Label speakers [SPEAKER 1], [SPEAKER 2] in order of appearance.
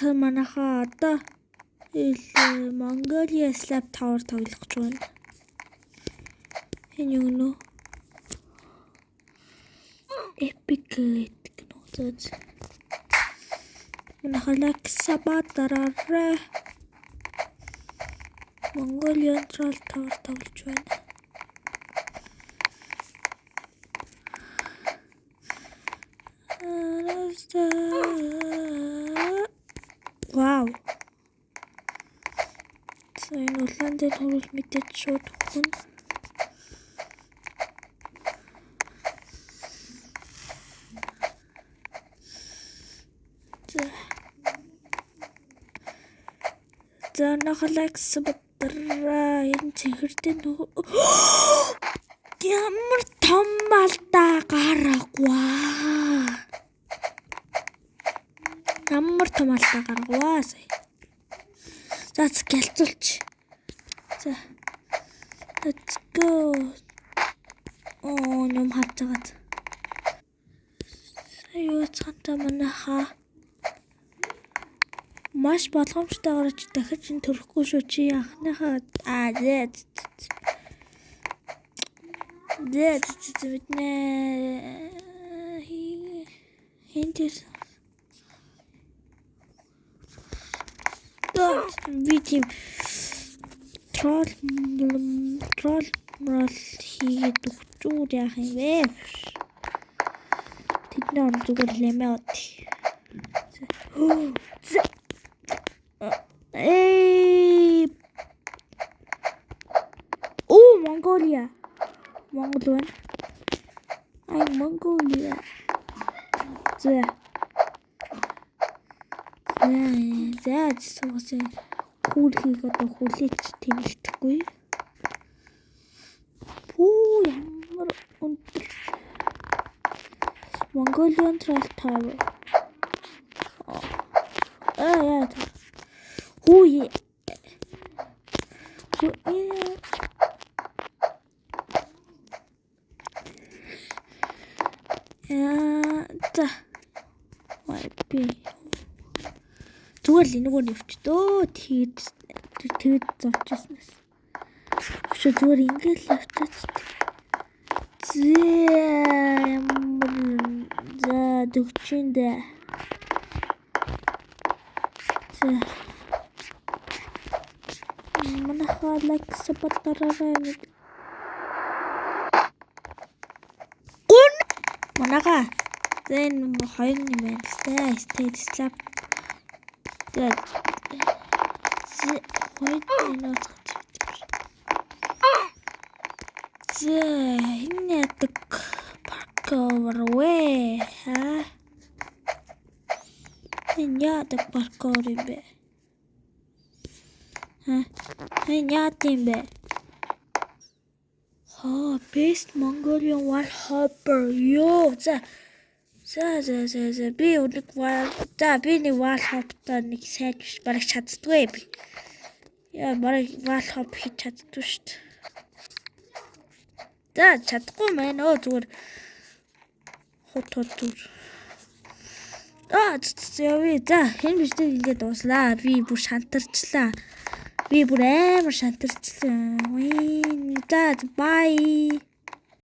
[SPEAKER 1] Манайхаа одоо Mongolia Slab Tower тоглох гэж байна. Энэ юу нөө? Epic гэнэ. Манайхаа Сабат дараарай. Mongolian Troll Tower тоглож байна. Вау. Энэ улаантай төрөл мэдээд шууд хүн. За нахалагс бадраа энэ цэнхэртэй нөгөө ямар том алдаа гаргаваа. Ямар том алдаа гаргаваа сая. За гялцуулч. За. Let's go. Ням харж байгаа. Сая цаантаа манайхаа маш болгоомжтойгоор ч дахиж энэ төрөхгүй шүү чи анхныхаа мэднэ хинтис видео трол хийгээд өгчүүд яах юм бэ? Тэдний орон зүгээр лэмээ од. Mongolia. Монгол байна. Mongolia. За сонгосон хүүрхийг одоо хүлээж тэмэлдэхгүй. Ямар өндөр. Mongolian Troll Tower. Яа. Хүй. За. Вайпи. Зүгээр л энэгээр нэвчдөө. Тэгээд зовчихснаас. Өшөө зүгээр ингээл явчихад. За дөгчиндээ. За. Манайхаа лекс батараа Манайхаа зэн хоёр юм байна л да. State slab. Тэгээд хойд нөөц. Энэ ядаг парковер вэ? Энэ ядаг парковер юм бэ? Энэ яд юм бэ? Best Mongolian wall hopper. Ёо. За. Би нэг wall hopper нэг сайн биш бараг чаддгүй би. Яа бараг wall hop хийж чаддгүй шүү дээ. За чадахгүй мэн зүгээр хот зүгээр. За хэн биштэй ингээд дууслаа. Би бүр шантарчлаа. Би бүр амар шантарчлаа. За бай.